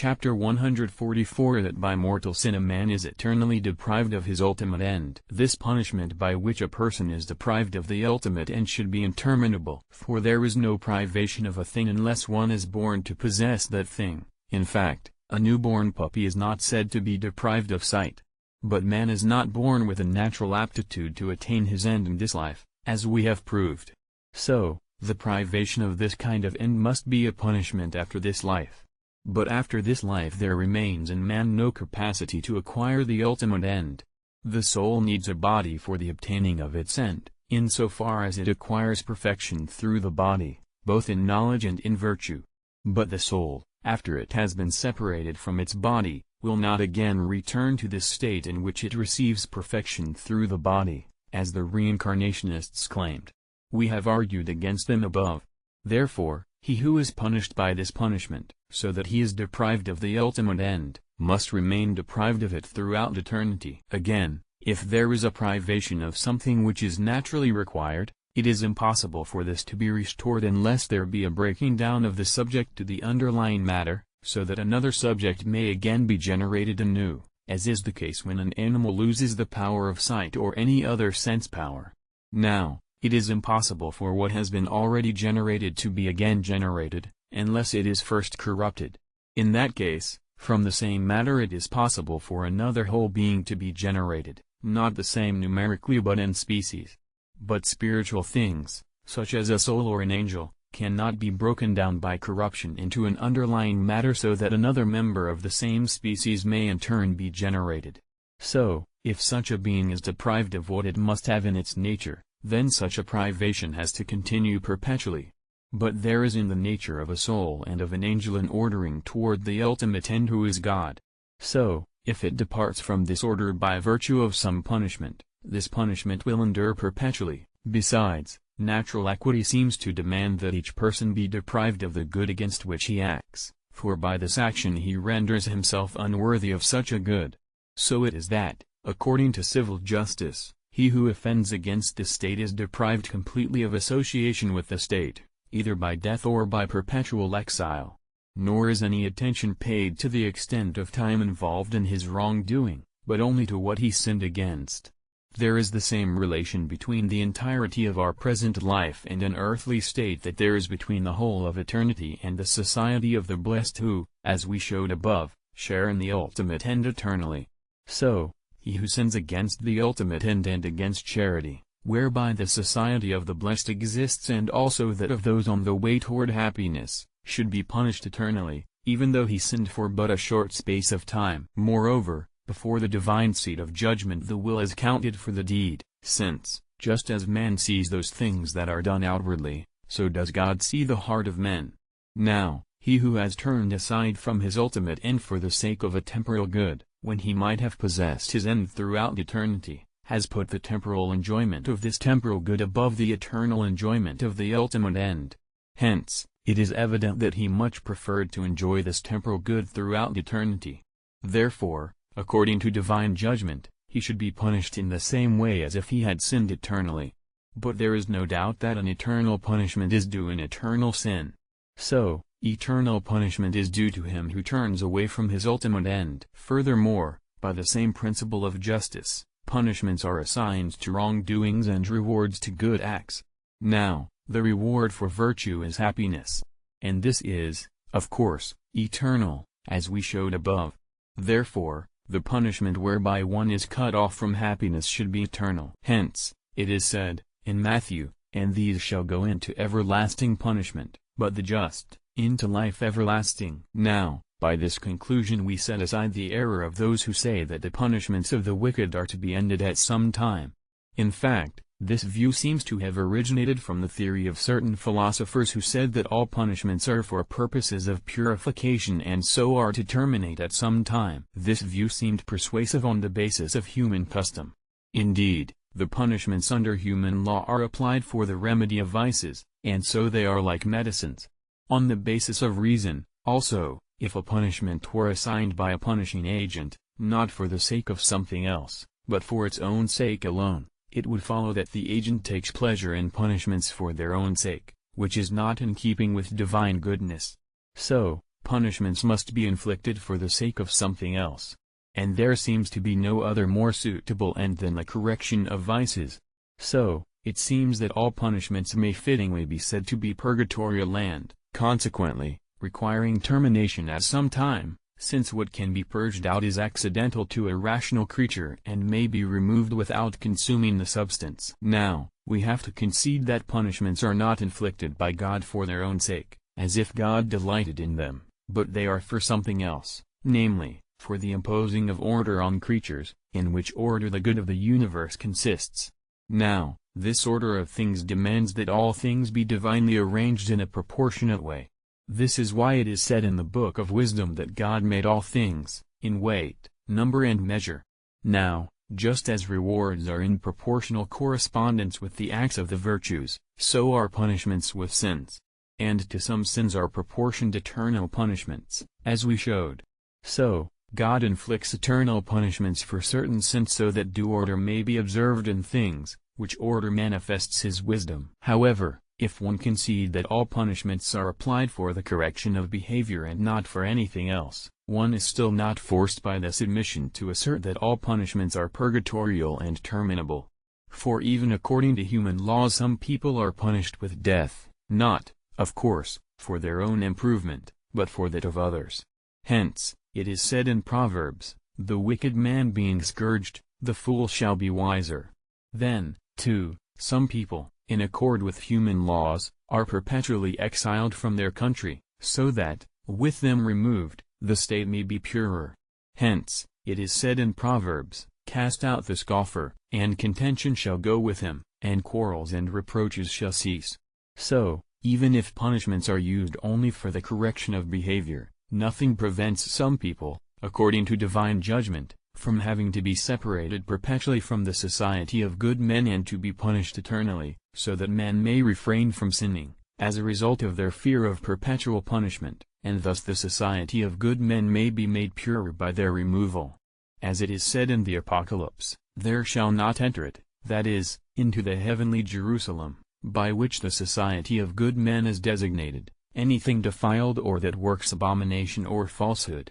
Chapter 144 That by mortal sin a man is eternally deprived of his ultimate end. This punishment by which a person is deprived of the ultimate end should be interminable. For there is no privation of a thing unless one is born to possess that thing. In fact, a newborn puppy is not said to be deprived of sight. But man is not born with a natural aptitude to attain his end in this life, as we have proved. So, the privation of this kind of end must be a punishment after this life. But after this life there remains in man no capacity to acquire the ultimate end. The soul needs a body for the obtaining of its end, insofar as it acquires perfection through the body, both in knowledge and in virtue. But the soul, after it has been separated from its body, will not again return to this state in which it receives perfection through the body, as the reincarnationists claimed. We have argued against them above. Therefore, he who is punished by this punishment, so that he is deprived of the ultimate end, must remain deprived of it throughout eternity. Again, if there is a privation of something which is naturally required, it is impossible for this to be restored unless there be a breaking down of the subject to the underlying matter, so that another subject may again be generated anew, as is the case when an animal loses the power of sight or any other sense power. Now, it is impossible for what has been already generated to be again generated, unless it is first corrupted. In that case, from the same matter it is possible for another whole being to be generated, not the same numerically but in species. But spiritual things, such as a soul or an angel, cannot be broken down by corruption into an underlying matter so that another member of the same species may in turn be generated. So, if such a being is deprived of what it must have in its nature, then such a privation has to continue perpetually. But there is in the nature of a soul and of an angel an ordering toward the ultimate end who is God. So, if it departs from this order by virtue of some punishment, this punishment will endure perpetually. Besides, natural equity seems to demand that each person be deprived of the good against which he acts, for by this action he renders himself unworthy of such a good. So it is that, according to civil justice, he who offends against the state is deprived completely of association with the state, either by death or by perpetual exile. Nor is any attention paid to the extent of time involved in his wrongdoing, but only to what he sinned against. There is the same relation between the entirety of our present life and an earthly state that there is between the whole of eternity and the society of the blessed who, as we showed above, share in the ultimate end eternally. So, he who sins against the ultimate end and against charity, whereby the society of the blessed exists and also that of those on the way toward happiness, should be punished eternally, even though he sinned for but a short space of time. Moreover, before the divine seat of judgment the will is counted for the deed, since, just as man sees those things that are done outwardly, so does God see the heart of men. Now, he who has turned aside from his ultimate end for the sake of a temporal good, when he might have possessed his end throughout eternity, has put the temporal enjoyment of this temporal good above the eternal enjoyment of the ultimate end. Hence, it is evident that he much preferred to enjoy this temporal good throughout eternity. Therefore, according to divine judgment, he should be punished in the same way as if he had sinned eternally. But there is no doubt that an eternal punishment is due in eternal sin. So, eternal punishment is due to him who turns away from his ultimate end. Furthermore, by the same principle of justice, punishments are assigned to wrongdoings and rewards to good acts. Now, the reward for virtue is happiness. And this is, of course, eternal, as we showed above. Therefore, the punishment whereby one is cut off from happiness should be eternal. Hence, it is said, in Matthew, "And these shall go into everlasting punishment, but the just, into life everlasting." Now, by this conclusion we set aside the error of those who say that the punishments of the wicked are to be ended at some time. In fact, this view seems to have originated from the theory of certain philosophers who said that all punishments are for purposes of purification and so are to terminate at some time. This view seemed persuasive on the basis of human custom. Indeed, the punishments under human law are applied for the remedy of vices, and so they are like medicines. On the basis of reason, also, if a punishment were assigned by a punishing agent, not for the sake of something else, but for its own sake alone, it would follow that the agent takes pleasure in punishments for their own sake, which is not in keeping with divine goodness. So, punishments must be inflicted for the sake of something else. And there seems to be no other more suitable end than the correction of vices. So, it seems that all punishments may fittingly be said to be purgatorial and, consequently, requiring termination at some time, since what can be purged out is accidental to a rational creature and may be removed without consuming the substance. Now, we have to concede that punishments are not inflicted by God for their own sake, as if God delighted in them, but they are for something else, namely, for the imposing of order on creatures, in which order the good of the universe consists. Now, this order of things demands that all things be divinely arranged in a proportionate way. This is why it is said in the Book of Wisdom that God made all things, in weight, number and measure. Now, just as rewards are in proportional correspondence with the acts of the virtues, so are punishments with sins. And to some sins are proportioned eternal punishments, as we showed. So, God inflicts eternal punishments for certain sins so that due order may be observed in things, which order manifests his wisdom. However, if one concede that all punishments are applied for the correction of behavior and not for anything else, one is still not forced by this admission to assert that all punishments are purgatorial and terminable. For even according to human laws some people are punished with death, not, of course, for their own improvement, but for that of others. Hence, it is said in Proverbs, "The wicked man being scourged, the fool shall be wiser." Then, too, some people, in accord with human laws, are perpetually exiled from their country, so that, with them removed, the state may be purer. Hence, it is said in Proverbs, "Cast out the scoffer, and contention shall go with him, and quarrels and reproaches shall cease." So, even if punishments are used only for the correction of behavior, nothing prevents some people, according to divine judgment, from having to be separated perpetually from the society of good men and to be punished eternally, so that men may refrain from sinning, as a result of their fear of perpetual punishment, and thus the society of good men may be made purer by their removal. As it is said in the Apocalypse, "There shall not enter it," that is, into the heavenly Jerusalem, by which the society of good men is designated, anything defiled or that works abomination or falsehood,